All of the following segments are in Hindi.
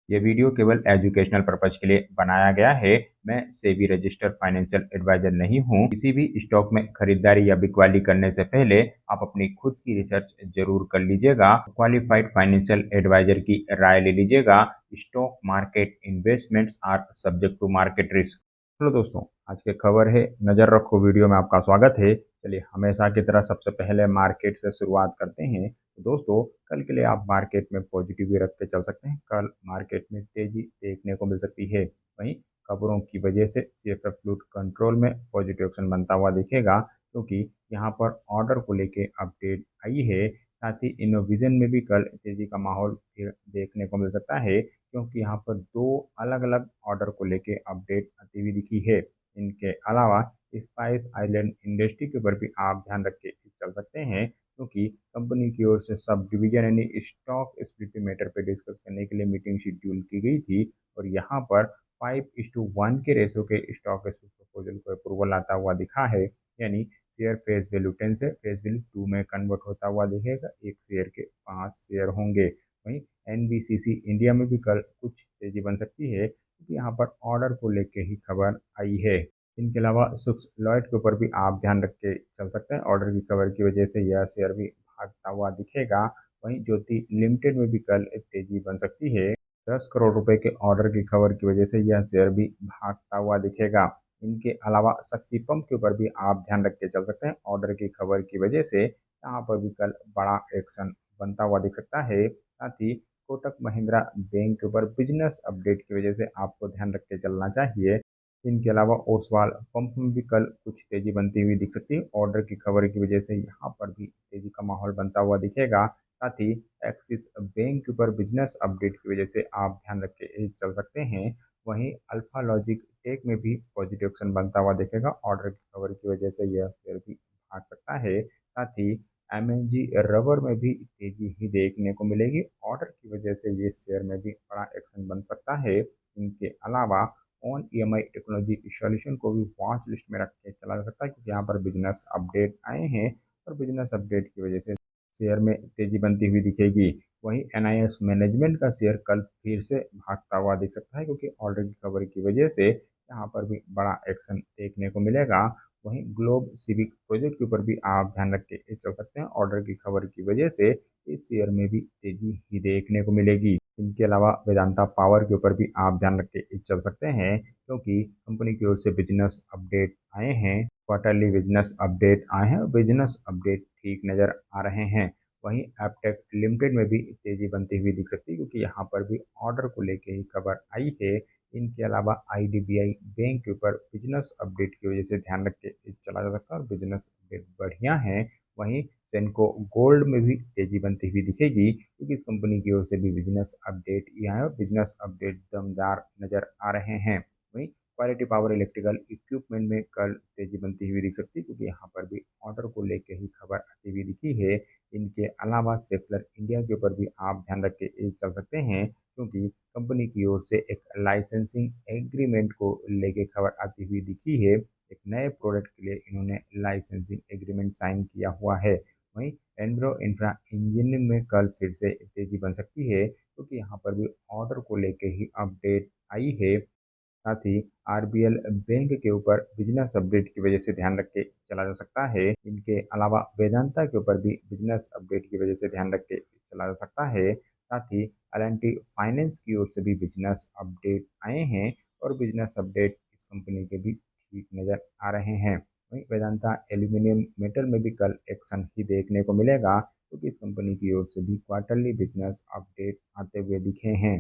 ये वीडियो केवल एजुकेशनल पर्पज के लिए बनाया गया है। मैं सेबी रजिस्टर्ड फाइनेंशियल एडवाइजर नहीं हूँ। किसी भी स्टॉक में खरीदारी या बिकवाली करने से पहले आप अपनी खुद की रिसर्च जरूर कर लीजिएगा। क्वालिफाइड फाइनेंशियल एडवाइजर की राय ले लीजिएगा। Stock market investments are subject to market risk. Hello दोस्तों, आज की खबर है, नजर रखो वीडियो में आपका स्वागत है। चलिए हमेशा की तरह सबसे पहले मार्केट से शुरुआत करते हैं। तो दोस्तों, कल के लिए आप मार्केट में पॉजिटिव भी रख के चल सकते हैं। कल मार्केट में तेजी देखने को मिल सकती है। वहीं खबरों की वजह से सीएफए फ्लूट कंट्रोल में पॉजिटिव एक्शन बनता हुआ दिखेगा, क्योंकि यहाँ पर ऑर्डर को लेके अपडेट आई है। साथ ही इनोविजन में भी कल तेजी का माहौल फिर देखने को मिल सकता है, क्योंकि यहाँ पर दो अलग अलग ऑर्डर को लेके अपडेट आती हुई दिखी है। इनके अलावा स्पाइस आइलैंड इंडस्ट्री के ऊपर भी आप ध्यान रख के चल सकते हैं, क्योंकि कंपनी की ओर से सब डिवीजन यानी स्टॉक स्प्लिट मैटर पे डिस्कस करने के लिए मीटिंग शेड्यूल की गई थी। और यहाँ पर 5:1 के रेशो के स्टॉक स्प्लिट प्रपोजल को अप्रूवल आता हुआ दिखा है। यानी शेयर फेस वैल्यू 10 से फेस वैल्यू 2 में कन्वर्ट होता हुआ दिखेगा। एक शेयर के 5 शेयर होंगे। वहीं एनबीसीसी इंडिया में भी कल कुछ तेजी बन सकती है, क्योंकि यहाँ पर ऑर्डर को लेके ही खबर आई है। इनके अलावा सुक्स लॉयड के ऊपर भी आप ध्यान रख के चल सकते हैं। ऑर्डर की खबर की वजह से यह शेयर भी भागता हुआ दिखेगा। वहीं ज्योति लिमिटेड में भी कल एक तेजी बन सकती है। 10 करोड़ रुपए के ऑर्डर की खबर की वजह से यह शेयर भी भागता हुआ दिखेगा। इनके अलावा शक्ति पंप के ऊपर भी आप ध्यान रख के चल सकते हैं। ऑर्डर की खबर की वजह से यहाँ पर भी कल बड़ा एक्शन बनता हुआ दिख सकता है। साथ ही कोटक महिंद्रा बैंक के ऊपर बिजनेस अपडेट की वजह से आपको ध्यान रख के चलना चाहिए। इनके अलावा ओसवाल पंप में भी कल कुछ तेजी बनती हुई दिख सकती है। ऑर्डर की खबर की वजह से यहाँ पर भी तेजी का माहौल बनता हुआ दिखेगा। साथ ही एक्सिस बैंक के ऊपर बिजनेस अपडेट की वजह से आप ध्यान रख के चल सकते हैं। वहीं अल्फा लॉजिक टेक में भी पॉजिटिव एक्शन बनता हुआ दिखेगा। ऑर्डर की खबर की वजह से यह शेयर भी भाग सकता है। साथ ही एमएनजी रबर में भी तेजी ही देखने को मिलेगी। ऑर्डर की वजह से ये शेयर में भी बड़ा एक्शन बन सकता है। इनके अलावा ऑन ईएमआई टेक्नोलॉजी सॉल्यूशन को भी वॉच लिस्ट में रख के चला जा सकता है, क्योंकि यहाँ पर बिजनेस अपडेट आए हैं और बिजनेस अपडेट की वजह से शेयर में तेजी बनती हुई दिखेगी। वहीं एनआईएस मैनेजमेंट का शेयर कल फिर से भागता हुआ दिख सकता है, क्योंकि ऑर्डर की खबर की वजह से यहाँ पर भी बड़ा एक्शन देखने को मिलेगा। वहीं ग्लोब सिविक प्रोजेक्ट के ऊपर भी आप ध्यान रख के चल सकते हैं। ऑर्डर की खबर की वजह से इस शेयर में भी तेजी ही देखने को मिलेगी। इनके अलावा वेदांता पावर के ऊपर भी आप ध्यान रख के चल सकते हैं, क्योंकि कंपनी की ओर से बिजनेस अपडेट आए हैं। क्वार्टरली बिजनेस अपडेट आए हैं और बिजनेस अपडेट ठीक नज़र आ रहे हैं। वहीं एपटेक लिमिटेड में भी तेजी बनती हुई दिख सकती है, क्योंकि यहाँ पर भी ऑर्डर को लेके ही खबर आई है। इनके अलावा आईडीबीआई बैंक के ऊपर बिजनेस अपडेट की वजह से ध्यान रख के चला जा सकता है और बिजनेस अपडेट बढ़िया है। वहीं सेनको गोल्ड में भी तेजी बनती हुई दिखेगी, क्योंकि इस कंपनी की ओर से भी बिजनेस अपडेट ही आए और बिजनेस अपडेट दमदार नजर आ रहे हैं। वहीं क्वालिटी पावर इलेक्ट्रिकल इक्विपमेंट में कल तेजी बनती हुई दिख सकती है, क्योंकि यहाँ पर भी ऑर्डर को लेकर ही खबर आती हुई दिखी है। इनके अलावा सेफलर इंडिया के ऊपर भी आप ध्यान रख के चल सकते हैं, क्योंकि कंपनी की ओर से एक लाइसेंसिंग एग्रीमेंट को लेके खबर आती हुई दिखी है। एक नए प्रोडक्ट के लिए इन्होंने लाइसेंसिंग एग्रीमेंट साइन किया हुआ है। वहीं एनब्रो इंफ्रा इंजीनियरिंग में कल फिर से तेजी बन सकती है, क्योंकि यहाँ पर भी ऑर्डर को लेके ही अपडेट आई है। साथ ही आरबीएल बैंक के ऊपर बिजनेस अपडेट की वजह से ध्यान रख के चला जा सकता है। इनके अलावा वेदांता के ऊपर भी बिजनेस अपडेट की वजह से ध्यान रख के चला जा सकता है। साथ ही एल फाइनेंस की ओर से भी बिजनेस अपडेट आए हैं और बिजनेस अपडेट इस कंपनी के भी ठीक नज़र आ रहे हैं। वहीं वेदांता एल्यूमिनियम मेटल में भी कल एक्शन ही देखने को मिलेगा, क्योंकि इस कंपनी की ओर से भी क्वार्टरली बिजनेस अपडेट आते हुए दिखे हैं।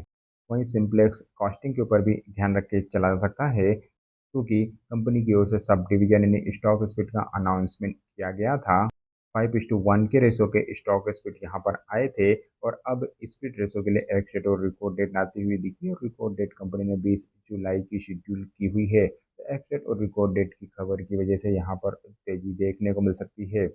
वहीं सिंप्लेक्स कॉस्टिंग के ऊपर भी ध्यान रख के चला जा सकता है, क्योंकि कंपनी की ओर से सब डिवीजन यानी स्टॉक स्प्लिट का अनाउंसमेंट किया गया था। 5:1 के रेशो के स्टॉक स्प्लिट यहाँ पर आए थे और अब स्प्लिट रेशो के लिए एक्सेट और रिकॉर्ड डेट आती हुई दिखी और रिकॉर्ड डेट कंपनी ने 20 जुलाई की शेड्यूल की हुई है। तो एक्सेट और रिकॉर्ड डेट की खबर की वजह से यहाँ पर तेजी देखने को मिल सकती है।